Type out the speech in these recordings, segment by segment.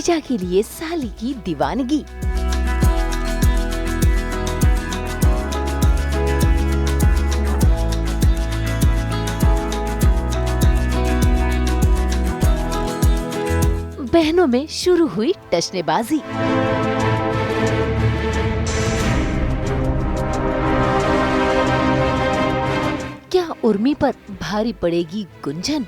जीजा के लिए साली की दीवानगी। बहनों में शुरू हुई टचनेबाजी। क्या उर्मी पर भारी पड़ेगी गुंजन?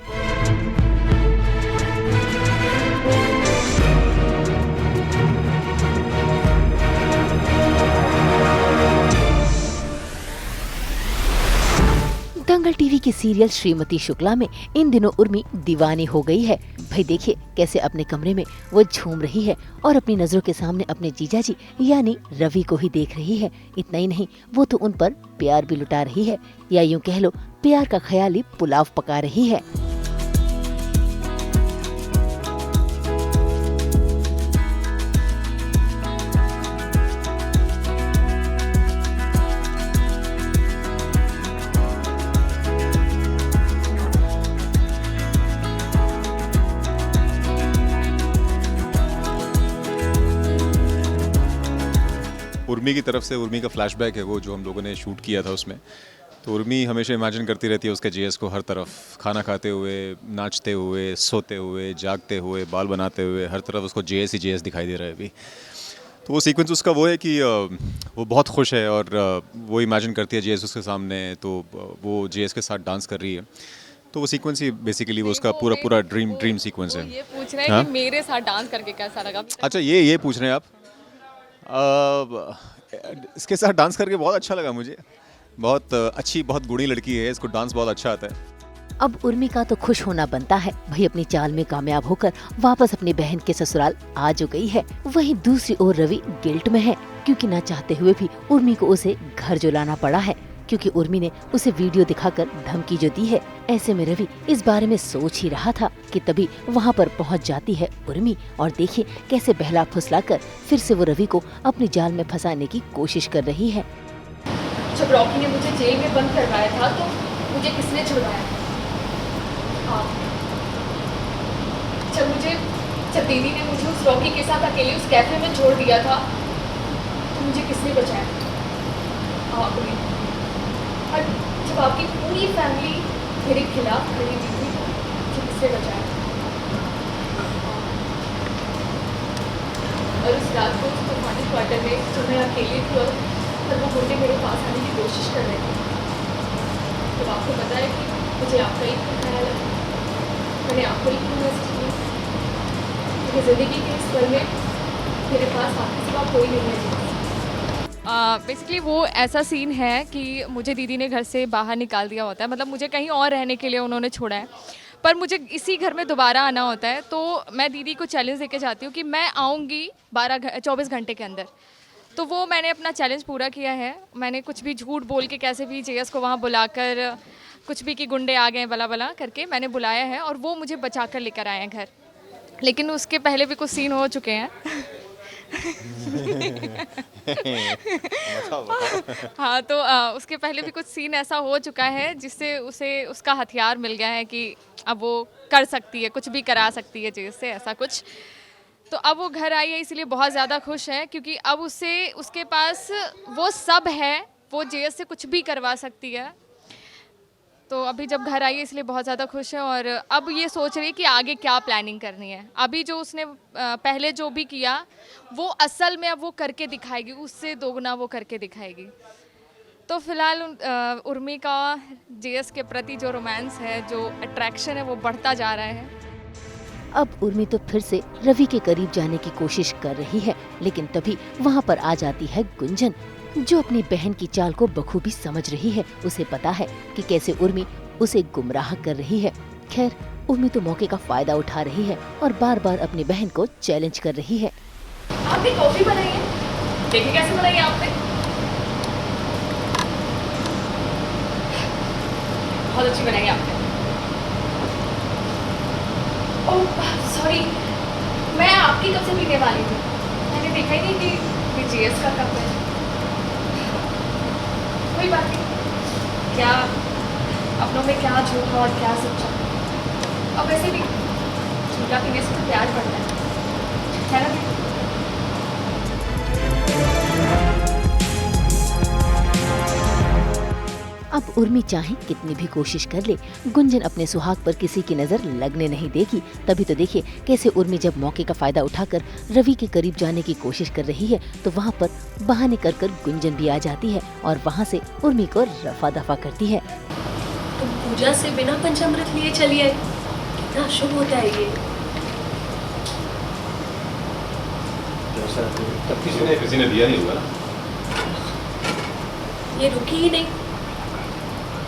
दंगल टीवी के सीरियल श्रीमती शुक्ला में इन दिनों उर्मी दीवानी हो गई है। भाई देखिए कैसे अपने कमरे में वो झूम रही है और अपनी नजरों के सामने अपने जीजाजी यानी रवि को ही देख रही है। इतना ही नहीं, वो तो उन पर प्यार भी लुटा रही है, या यूं कह लो प्यार का ख्याली पुलाव पका रही है। उर्मी की तरफ से उर्मी का फ्लैशबैक है वो जो हम लोगों ने शूट किया था उसमें। तो उर्मी हमेशा इमेजिन करती रहती है उसके जेएस को हर तरफ, खाना खाते हुए, नाचते हुए, सोते हुए, जागते हुए, बाल बनाते हुए, हर तरफ उसको जेएस ही जेएस दिखाई दे रहा है अभी। तो वो सीक्वेंस उसका वो है कि वो बहुत खुश है और वो इमेजिन करती है जेएस उसके सामने, तो वो जेएस के साथ डांस कर रही है। तो वो सीक्वेंस ही बेसिकली वो उसका पूरा ड्रीम सीक्वेंस है। ये पूछ रहे हैं कि मेरे साथ डांस करके कैसा लगा? अच्छा ये पूछ रहे हैं आप? इसके साथ डांस करके बहुत अच्छा लगा मुझे। बहुत अच्छी, बहुत गुणी लड़की है, इसको डांस बहुत अच्छा आता है। अब उर्मी का तो खुश होना बनता है, भाई अपनी चाल में कामयाब होकर वापस अपनी बहन के ससुराल आ जो गई है। वहीं दूसरी ओर रवि गिल्ट में है, क्योंकि ना चाहते हुए भी उर्मी को उसे घर जो लाना पड़ा है, क्योंकि उर्मी ने उसे वीडियो दिखाकर धमकी जो दी है। ऐसे में रवि इस बारे में सोच ही रहा था कि तभी वहाँ पर पहुँच जाती है उर्मी, और देखिए कैसे बहला फुसलाकर फिर से वो रवि को अपनी जाल में फंसाने की कोशिश कर रही है। जब रॉकी ने मुझे जेल में बंद करवाया था तो मुझे किसने छुड़ाया? जब दीदी ने मुझे उस रॉकी के साथ अकेले उस कैफे में छोड़ दिया था तो मुझे किसने बचाया? आपने। और जब आपकी पूरी फैमिली मेरे खिलाफ खड़ी थी तो किसने बचाया? और उस रात को उस तूफानी क्वार्टर में जब मैं अकेली थी और वो गुंडे मेरे पास आने की कोशिश कर रहे थे, तो आपको पता है कि मुझे आपका ही ख्याल है, मैंने आपको ही क्यों मैसेज किया? मेरी ज़िंदगी के इस पल में मेरे पास आपके सिवा कोई नहीं है। बेसिकली वो ऐसा सीन है कि मुझे दीदी ने घर से बाहर निकाल दिया होता है, मतलब मुझे कहीं और रहने के लिए उन्होंने छोड़ा है, पर मुझे इसी घर में दोबारा आना होता है। तो मैं दीदी को चैलेंज देके चाहती हूँ कि मैं आऊँगी 24 घंटे के अंदर। तो वो मैंने अपना चैलेंज पूरा किया है। मैंने कुछ भी झूठ बोल के कैसे भी जेएस को वहाँ बुलाकर कुछ भी कि गुंडे आ गए बला बला करके मैंने बुलाया है, और वो मुझे बचा कर लेकर आए हैं घर। लेकिन उसके पहले भी कुछ सीन हो चुके हैं। हाँ, तो उसके पहले भी कुछ सीन ऐसा हो चुका है जिससे उसे उसका हथियार मिल गया है कि अब वो कर सकती है, कुछ भी करा सकती है जेएस से, ऐसा कुछ। तो अब वो घर आई है इसलिए बहुत ज़्यादा खुश है, क्योंकि अब उसके पास वो सब है, वो जेएस से कुछ भी करवा सकती है। तो अभी जब घर आई है इसलिए बहुत ज़्यादा खुश है, और अब ये सोच रही है कि आगे क्या प्लानिंग करनी है। अभी जो उसने पहले जो भी किया वो असल में अब वो करके दिखाएगी, उससे दोगुना वो करके दिखाएगी। तो फिलहाल उर्मी का जेएस के प्रति जो रोमांस है, जो अट्रैक्शन है, वो बढ़ता जा रहा है। अब उर्मी तो फिर से रवि के करीब जाने की कोशिश कर रही है, लेकिन तभी वहाँ पर आ जाती है गुंजन, जो अपनी बहन की चाल को बखूबी समझ रही है। उसे पता है कि कैसे उर्मी उसे गुमराह कर रही है। खैर, उर्मी तो मौके का फायदा उठा रही है और बार बार अपनी बहन को चैलेंज कर रही है। आपने कॉफी बनाई है? देखिए कैसे बनाई है आपने। बहुत अच्छी बनाई है आपने। ओह सॉरी, मैं आपकी कब से पीने वाली थी, मैंने देखा ही नहीं कि ये जेएस का कप है। कोई बात नहीं, क्या अपनों में क्या झूठा और क्या सच्चा। अब वैसे भी झूठा पीने से तो प्यार बढ़ता है। है ना बेटा? अब उर्मी चाहे कितनी भी कोशिश कर ले, गुंजन अपने सुहाग पर किसी की नजर लगने नहीं देगी। तभी तो देखिए कैसे उर्मी जब मौके का फायदा उठाकर रवि के करीब जाने की कोशिश कर रही है तो वहाँ पर बहाने कर कर गुंजन भी आ जाती है और वहाँ से उर्मी को रफा दफा करती है। तुम पूजा से बिना पंचामृत लिए चलिए, कितना शुभ होता है ये। तब किसी ने दिया नहीं होगा ना। ये रुकी ही नहीं,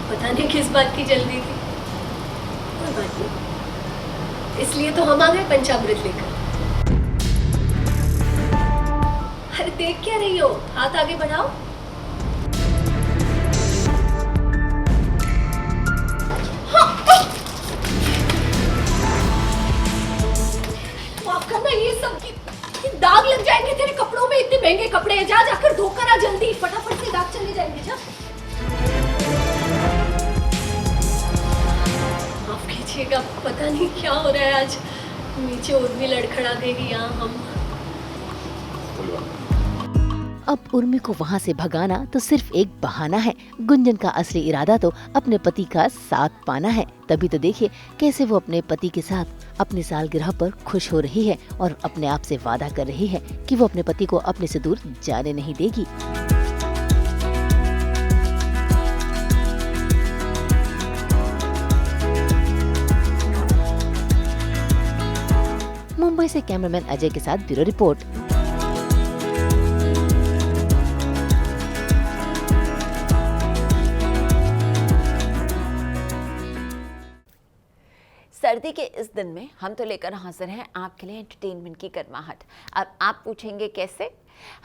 पता नहीं किस बात की जल्दी थी। कोई बात नहीं, इसलिए तो हम आ गए पंचामृत लेकर। अरे देख क्या रही हो, हाथ आगे बढ़ाओ। माफ करना, ये सब ये दाग लग जाएंगे तेरे कपड़ों में। इतने महंगे कपड़े हैं, जा जाकर धोकर आ जल्दी, फटाफट से दाग चले जाएंगे। जा माफ कीजिएगा, पता नहीं क्या हो रहा है आज। नीचे उर्मी लड़खड़ा देगी, यहाँ हम। अब उर्मी को वहाँ से भगाना तो सिर्फ एक बहाना है। गुंजन का असली इरादा तो अपने पति का साथ पाना है। तभी तो देखिए कैसे वो अपने पति के साथ अपनी सालगिरह पर खुश हो रही है और अपने आप से वादा कर रही है कि वो अपने पति को अपने से दूर जाने नहीं देगी। मुंबई से कैमरामैन अजय के साथ ब्यूरो रिपोर्ट। सर्दी के इस दिन में हम तो लेकर हाजिर हैं आपके लिए एंटरटेनमेंट की गर्माहट। अब आप पूछेंगे कैसे?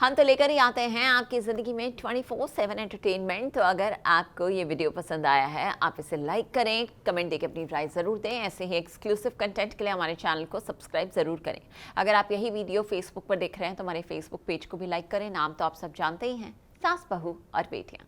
हम तो लेकर ही आते हैं आपकी ज़िंदगी में 24/7 एंटरटेनमेंट। तो अगर आपको ये वीडियो पसंद आया है, आप इसे लाइक करें, कमेंट देके अपनी राय ज़रूर दें। ऐसे ही एक्सक्लूसिव कंटेंट के लिए हमारे चैनल को सब्सक्राइब ज़रूर करें। अगर आप यही वीडियो फेसबुक पर देख रहे हैं तो हमारे फेसबुक पेज को भी लाइक करें। नाम तो आप सब जानते ही हैं, सास बहू और बेटियाँ।